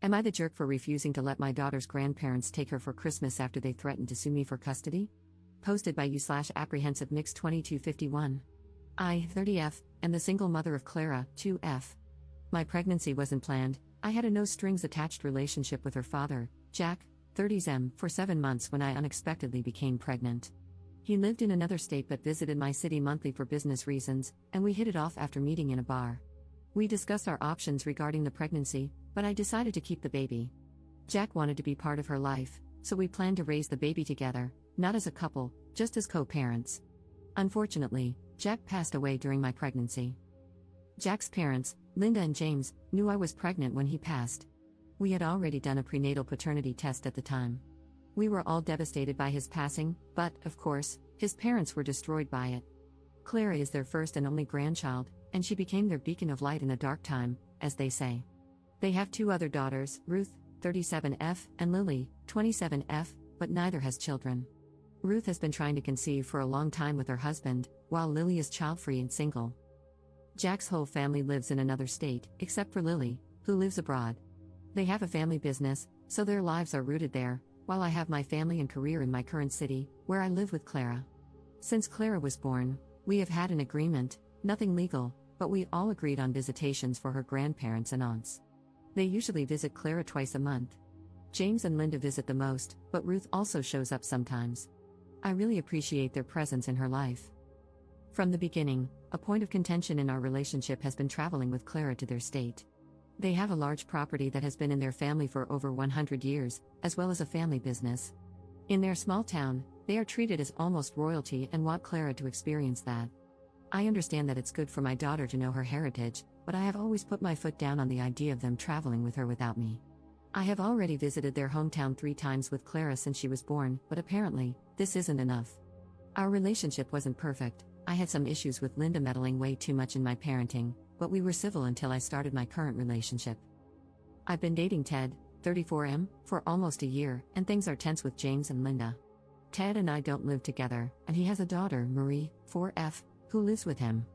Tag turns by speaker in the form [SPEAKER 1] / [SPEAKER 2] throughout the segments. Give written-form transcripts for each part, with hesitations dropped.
[SPEAKER 1] Am I the jerk for refusing to let my daughter's grandparents take her for Christmas after they threatened to sue me for custody? Posted by you/apprehensive mix 2251. I, 30F, am the single mother of Clara, 2F. My pregnancy wasn't planned. I had a no-strings-attached relationship with her father, Jack, 30M, for 7 months when I unexpectedly became pregnant. He lived in another state but visited my city monthly for business reasons, and we hit it off after meeting in a bar. We discussed our options regarding the pregnancy, but I decided to keep the baby. Jack wanted to be part of her life, so we planned to raise the baby together, not as a couple, just as co-parents. Unfortunately, Jack passed away during my pregnancy. Jack's parents, Linda and James, knew I was pregnant when he passed. We had already done a prenatal paternity test at the time. We were all devastated by his passing, but, of course, his parents were destroyed by it. Clara is their first and only grandchild, and she became their beacon of light in a dark time, as they say. They have 2 other daughters, Ruth, 37F, and Lily, 27F, but neither has children. Ruth has been trying to conceive for a long time with her husband, while Lily is child-free and single. Jack's whole family lives in another state, except for Lily, who lives abroad. They have a family business, so their lives are rooted there, while I have my family and career in my current city, where I live with Clara. Since Clara was born, we have had an agreement, nothing legal, but we all agreed on visitations for her grandparents and aunts. They usually visit Clara twice a month. James and Linda visit the most, but Ruth also shows up sometimes. I really appreciate their presence in her life. From the beginning, a point of contention in our relationship has been traveling with Clara to their state. They have a large property that has been in their family for over 100 years, as well as a family business. In their small town, they are treated as almost royalty and want Clara to experience that. I understand that it's good for my daughter to know her heritage, but I have always put my foot down on the idea of them traveling with her without me. I have already visited their hometown 3 times with Clara since she was born, but apparently, this isn't enough. Our relationship wasn't perfect. I had some issues with Linda meddling way too much in my parenting, but we were civil until I started my current relationship. I've been dating Ted, 34M, for almost a year, and things are tense with James and Linda. Ted and I don't live together, and he has a daughter, Marie, 4F, who lives with him.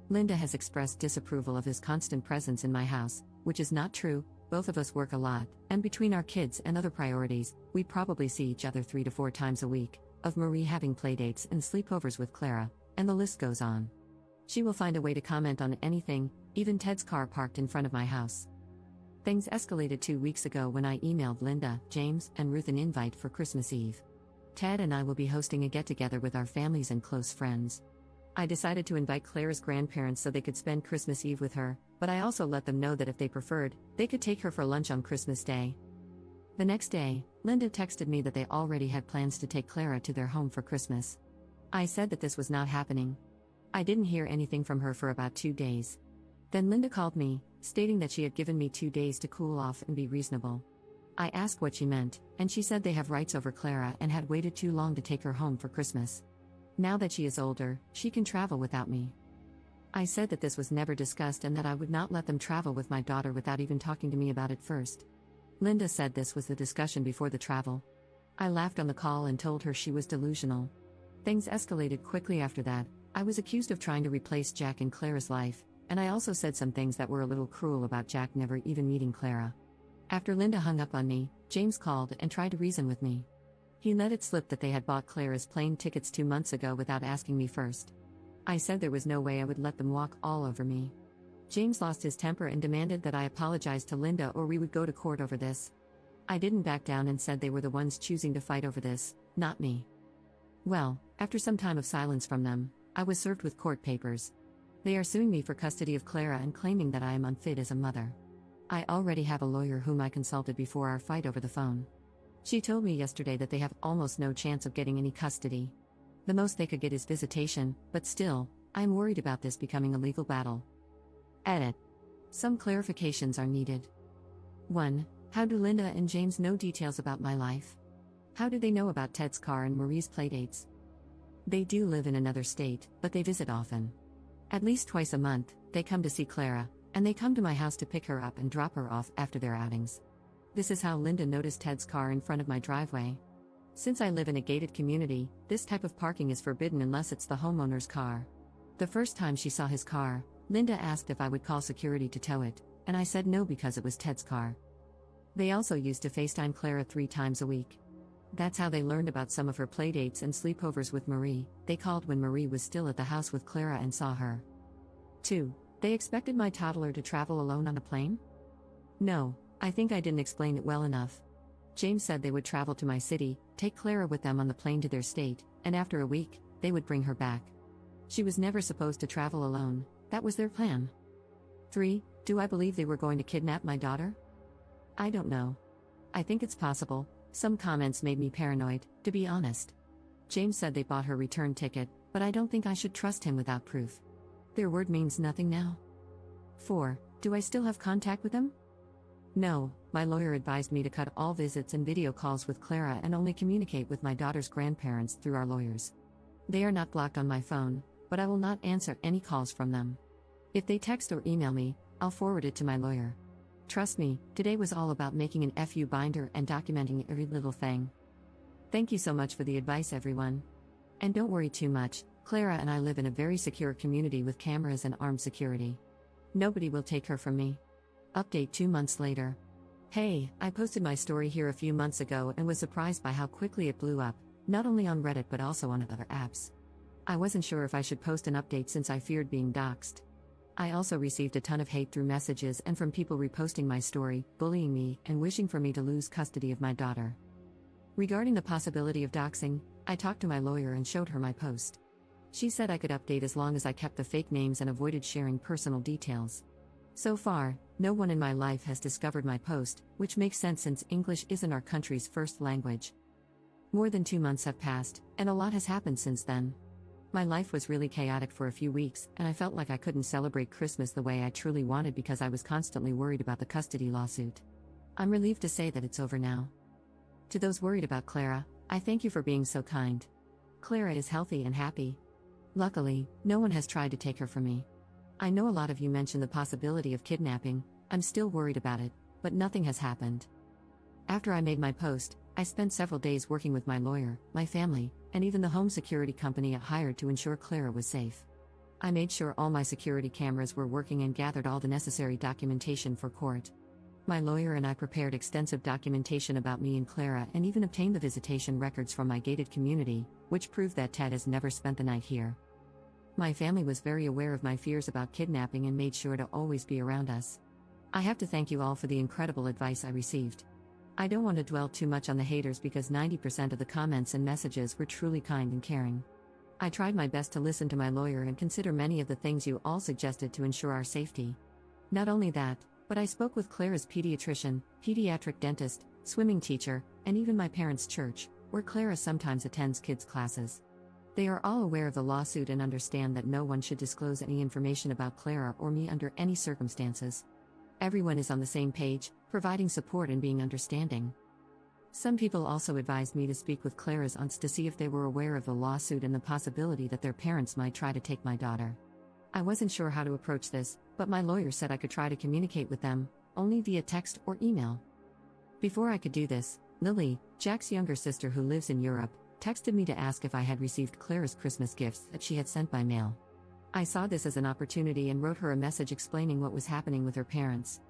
[SPEAKER 1] Linda has expressed disapproval of his constant presence in my house, which is not true. Both of us work a lot, and between our kids and other priorities, we probably see each other 3 to 4 times a week, of Marie having playdates and sleepovers with Clara, and the list goes on. She will find a way to comment on anything, even Ted's car parked in front of my house. Things escalated 2 weeks ago when I emailed Linda, James, and Ruth an invite for Christmas Eve. Ted and I will be hosting a get-together with our families and close friends. I decided to invite Clara's grandparents so they could spend Christmas Eve with her, but I also let them know that if they preferred, they could take her for lunch on Christmas Day. The next day, Linda texted me that they already had plans to take Clara to their home for Christmas. I said that this was not happening. I didn't hear anything from her for about 2 days. Then Linda called me, stating that she had given me 2 days to cool off and be reasonable. I asked what she meant, and she said they have rights over Clara and had waited too long to take her home for Christmas. Now that she is older, she can travel without me. I said that this was never discussed and that I would not let them travel with my daughter without even talking to me about it first. Linda said this was the discussion before the travel. I laughed on the call and told her she was delusional. Things escalated quickly after that. I was accused of trying to replace Jack in Clara's life, and I also said some things that were a little cruel about Jack never even meeting Clara. After Linda hung up on me, James called and tried to reason with me. He let it slip that they had bought Clara's plane tickets 2 months ago without asking me first. I said there was no way I would let them walk all over me. James lost his temper and demanded that I apologize to Linda or we would go to court over this. I didn't back down and said they were the ones choosing to fight over this, not me. Well, after some time of silence from them, I was served with court papers. They are suing me for custody of Clara and claiming that I am unfit as a mother. I already have a lawyer whom I consulted before our fight over the phone. She told me yesterday that they have almost no chance of getting any custody. The most they could get is visitation, but still, I am worried about this becoming a legal battle. Edit. Some clarifications are needed. 1. How do Linda and James know details about my life? How do they know about Ted's car and Marie's playdates? They do live in another state, but they visit often. At least twice a month, they come to see Clara, and they come to my house to pick her up and drop her off after their outings. This is how Linda noticed Ted's car in front of my driveway. Since I live in a gated community, this type of parking is forbidden unless it's the homeowner's car. The first time she saw his car, Linda asked if I would call security to tow it, and I said no because it was Ted's car. They also used to FaceTime Clara 3 times a week. That's how they learned about some of her playdates and sleepovers with Marie. They called when Marie was still at the house with Clara and saw her. 2. They expected my toddler to travel alone on a plane? No, I think I didn't explain it well enough. James said they would travel to my city, take Clara with them on the plane to their state, and after a week, they would bring her back. She was never supposed to travel alone, that was their plan. 3. Do I believe they were going to kidnap my daughter? I don't know. I think it's possible. Some comments made me paranoid, to be honest. James said they bought her return ticket, but I don't think I should trust him without proof. Their word means nothing now. 4. Do I still have contact with them? No, my lawyer advised me to cut all visits and video calls with Clara and only communicate with my daughter's grandparents through our lawyers. They are not blocked on my phone, but I will not answer any calls from them. If they text or email me, I'll forward it to my lawyer. Trust me, today was all about making an FU binder and documenting every little thing. Thank you so much for the advice, everyone. And don't worry too much, Clara and I live in a very secure community with cameras and armed security. Nobody will take her from me. Update 2 months later. Hey, I posted my story here a few months ago and was surprised by how quickly it blew up, not only on Reddit but also on other apps. I wasn't sure if I should post an update since I feared being doxxed. I also received a ton of hate through messages and from people reposting my story, bullying me, and wishing for me to lose custody of my daughter. Regarding the possibility of doxing, I talked to my lawyer and showed her my post. She said I could update as long as I kept the fake names and avoided sharing personal details. So far, no one in my life has discovered my post, which makes sense since English isn't our country's first language. More than 2 months have passed, and a lot has happened since then. My life was really chaotic for a few weeks, and I felt like I couldn't celebrate Christmas the way I truly wanted because I was constantly worried about the custody lawsuit. I'm relieved to say that it's over now. To those worried about Clara, I thank you for being so kind. Clara is healthy and happy. Luckily, no one has tried to take her from me. I know a lot of you mentioned the possibility of kidnapping. I'm still worried about it, but nothing has happened. After I made my post, I spent several days working with my lawyer, my family, and even the home security company I hired to ensure Clara was safe. I made sure all my security cameras were working and gathered all the necessary documentation for court. My lawyer and I prepared extensive documentation about me and Clara and even obtained the visitation records from my gated community, which proved that Ted has never spent the night here. My family was very aware of my fears about kidnapping and made sure to always be around us. I have to thank you all for the incredible advice I received. I don't want to dwell too much on the haters because 90% of the comments and messages were truly kind and caring. I tried my best to listen to my lawyer and consider many of the things you all suggested to ensure our safety. Not only that, but I spoke with Clara's pediatrician, pediatric dentist, swimming teacher, and even my parents' church, where Clara sometimes attends kids' classes. They are all aware of the lawsuit and understand that no one should disclose any information about Clara or me under any circumstances. Everyone is on the same page, providing support and being understanding. Some people also advised me to speak with Clara's aunts to see if they were aware of the lawsuit and the possibility that their parents might try to take my daughter. I wasn't sure how to approach this, but my lawyer said I could try to communicate with them, only via text or email. Before I could do this, Lily, Jack's younger sister who lives in Europe, texted me to ask if I had received Clara's Christmas gifts that she had sent by mail. I saw this as an opportunity and wrote her a message explaining what was happening with her parents.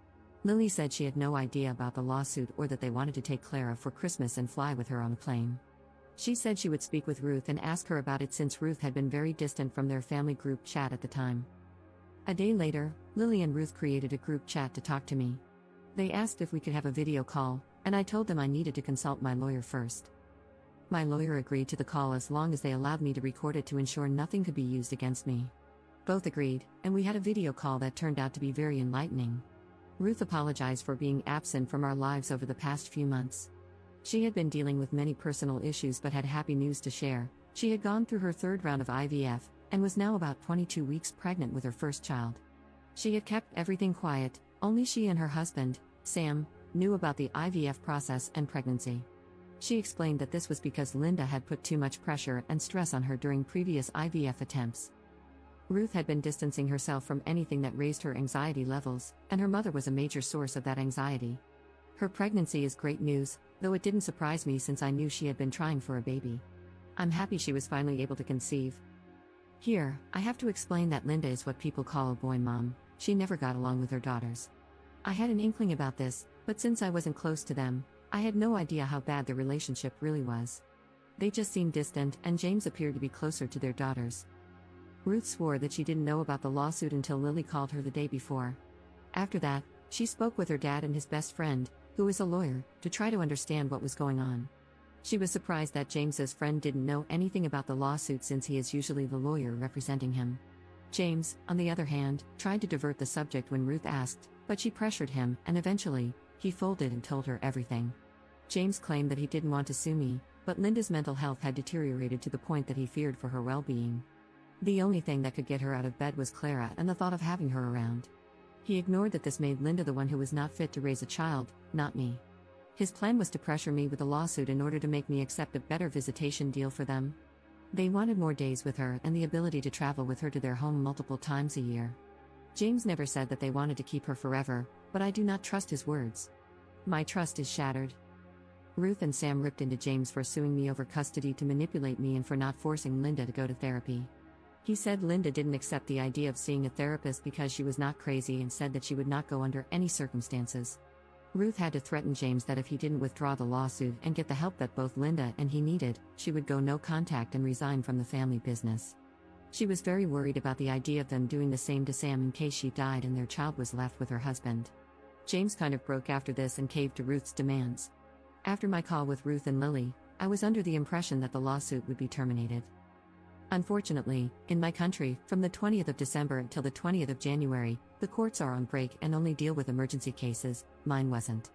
[SPEAKER 1] Lily said she had no idea about the lawsuit or that they wanted to take Clara for Christmas and fly with her on a plane. She said she would speak with Ruth and ask her about it since Ruth had been very distant from their family group chat at the time. A day later, Lily and Ruth created a group chat to talk to me. They asked if we could have a video call, and I told them I needed to consult my lawyer first. My lawyer agreed to the call as long as they allowed me to record it to ensure nothing could be used against me. Both agreed, and we had a video call that turned out to be very enlightening. Ruth apologized for being absent from our lives over the past few months. She had been dealing with many personal issues but had happy news to share. She had gone through her 3rd round of IVF, and was now about 22 weeks pregnant with her first child. She had kept everything quiet, only she and her husband, Sam, knew about the IVF process and pregnancy. She explained that this was because Linda had put too much pressure and stress on her during previous IVF attempts. Ruth had been distancing herself from anything that raised her anxiety levels, and her mother was a major source of that anxiety. Her pregnancy is great news, though it didn't surprise me since I knew she had been trying for a baby. I'm happy she was finally able to conceive. Here, I have to explain that Linda is what people call a boy mom. She never got along with her daughters. I had an inkling about this, But since I wasn't close to them, I had no idea how bad the relationship really was. They just seemed distant, and James appeared to be closer to their daughters. Ruth swore that she didn't know about the lawsuit until Lily called her the day before. After that, she spoke with her dad and his best friend, who is a lawyer, to try to understand what was going on. She was surprised that James's friend didn't know anything about the lawsuit since he is usually the lawyer representing him. James, on the other hand, tried to divert the subject when Ruth asked, but she pressured him, and eventually, he folded and told her everything. James claimed that he didn't want to sue me, but Linda's mental health had deteriorated to the point that he feared for her well-being. The only thing that could get her out of bed was Clara and the thought of having her around. He ignored that this made Linda the one who was not fit to raise a child, not me. His plan was to pressure me with a lawsuit in order to make me accept a better visitation deal for them. They wanted more days with her and the ability to travel with her to their home multiple times a year. James never said that they wanted to keep her forever, but I do not trust his words. My trust is shattered. Ruth and Sam ripped into James for suing me over custody to manipulate me and for not forcing Linda to go to therapy. He said Linda didn't accept the idea of seeing a therapist because she was not crazy and said that she would not go under any circumstances. Ruth had to threaten James that if he didn't withdraw the lawsuit and get the help that both Linda and he needed, she would go no contact and resign from the family business. She was very worried about the idea of them doing the same to Sam in case she died and their child was left with her husband. James kind of broke after this and caved to Ruth's demands. After my call with Ruth and Lily, I was under the impression that the lawsuit would be terminated. Unfortunately, in my country, from the 20th of December until the 20th of January, the courts are on break and only deal with emergency cases. Mine wasn't.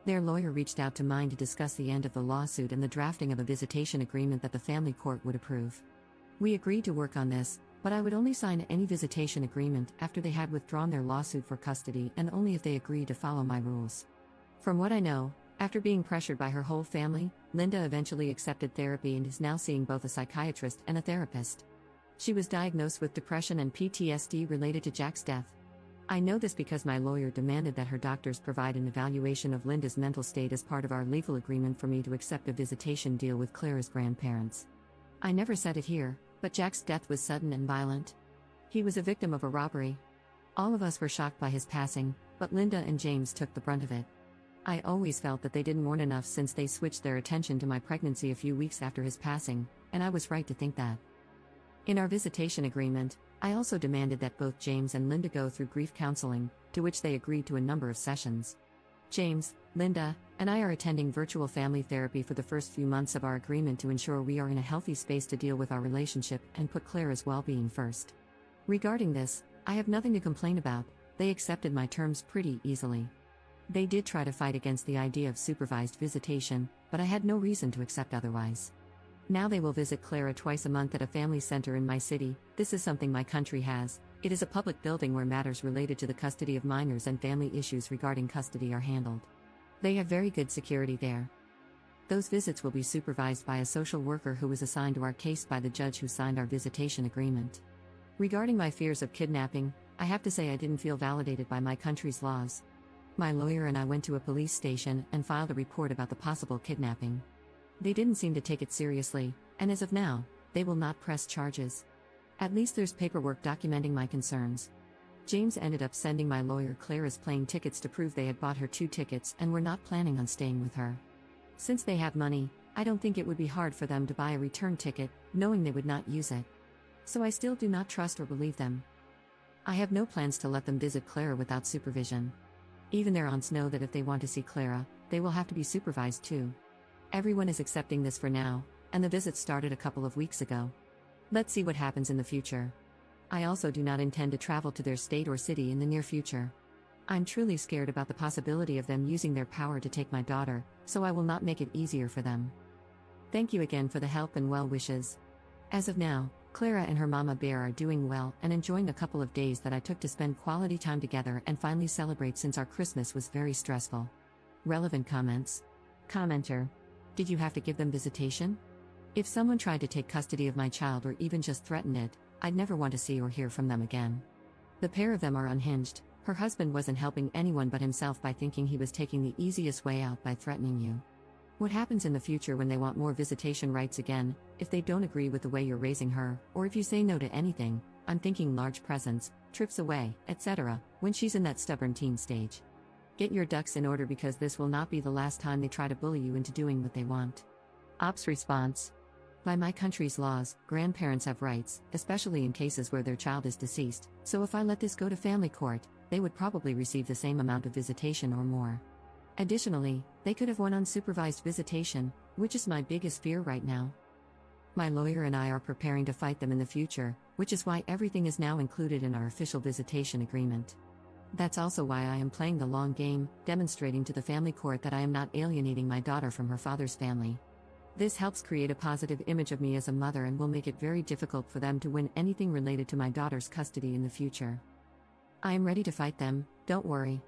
[SPEAKER 1] Their lawyer reached out to mine to discuss the end of the lawsuit and the drafting of a visitation agreement that the family court would approve. We agreed to work on this, but I would only sign any visitation agreement after they had withdrawn their lawsuit for custody and only if they agreed to follow my rules. From what I know, after being pressured by her whole family, Linda eventually accepted therapy and is now seeing both a psychiatrist and a therapist. She was diagnosed with depression and PTSD related to Jack's death. I know this because my lawyer demanded that her doctors provide an evaluation of Linda's mental state as part of our legal agreement for me to accept a visitation deal with Clara's grandparents. I never said it here, but Jack's death was sudden and violent. He was a victim of a robbery. All of us were shocked by his passing, but Linda and James took the brunt of it. I always felt that they didn't mourn enough since they switched their attention to my pregnancy a few weeks after his passing, and I was right to think that. In our visitation agreement, I also demanded that both James and Linda go through grief counseling, to which they agreed to a number of sessions. James, Linda, and I are attending virtual family therapy for the first few months of our agreement to ensure we are in a healthy space to deal with our relationship and put Clara's well-being first. Regarding this, I have nothing to complain about. They accepted my terms pretty easily. They did try to fight against the idea of supervised visitation, but I had no reason to accept otherwise. Now they will visit Clara twice a month at a family center in my city. This is something my country has. It is a public building where matters related to the custody of minors and family issues regarding custody are handled. They have very good security there. Those visits will be supervised by a social worker who was assigned to our case by the judge who signed our visitation agreement. Regarding my fears of kidnapping, I have to say I didn't feel validated by my country's laws. My lawyer and I went to a police station and filed a report about the possible kidnapping. They didn't seem to take it seriously, and as of now, they will not press charges. At least there's paperwork documenting my concerns. James ended up sending my lawyer Clara's plane tickets to prove they had bought her 2 tickets and were not planning on staying with her. Since they have money, I don't think it would be hard for them to buy a return ticket, knowing they would not use it. So I still do not trust or believe them. I have no plans to let them visit Clara without supervision. Even their aunts know that if they want to see Clara, they will have to be supervised too. Everyone is accepting this for now, and the visit started a couple of weeks ago. Let's see what happens in the future. I also do not intend to travel to their state or city in the near future. I'm truly scared about the possibility of them using their power to take my daughter, so I will not make it easier for them. Thank you again for the help and well wishes. As of now, Clara and her mama bear are doing well and enjoying a couple of days that I took to spend quality time together and finally celebrate since our Christmas was very stressful. Relevant comments. Commenter. Did you have to give them visitation? If someone tried to take custody of my child or even just threatened it, I'd never want to see or hear from them again. The pair of them are unhinged. Her husband wasn't helping anyone but himself by thinking he was taking the easiest way out by threatening you. What happens in the future when they want more visitation rights again, if they don't agree with the way you're raising her, or if you say no to anything? I'm thinking large presents, trips away, etc., when she's in that stubborn teen stage. Get your ducks in order because this will not be the last time they try to bully you into doing what they want. Ops response. By my country's laws, grandparents have rights, especially in cases where their child is deceased, so if I let this go to family court, they would probably receive the same amount of visitation or more. Additionally, they could have one unsupervised visitation, which is my biggest fear right now. My lawyer and I are preparing to fight them in the future, which is why everything is now included in our official visitation agreement. That's also why I am playing the long game, demonstrating to the family court that I am not alienating my daughter from her father's family. This helps create a positive image of me as a mother and will make it very difficult for them to win anything related to my daughter's custody in the future. I am ready to fight them, don't worry.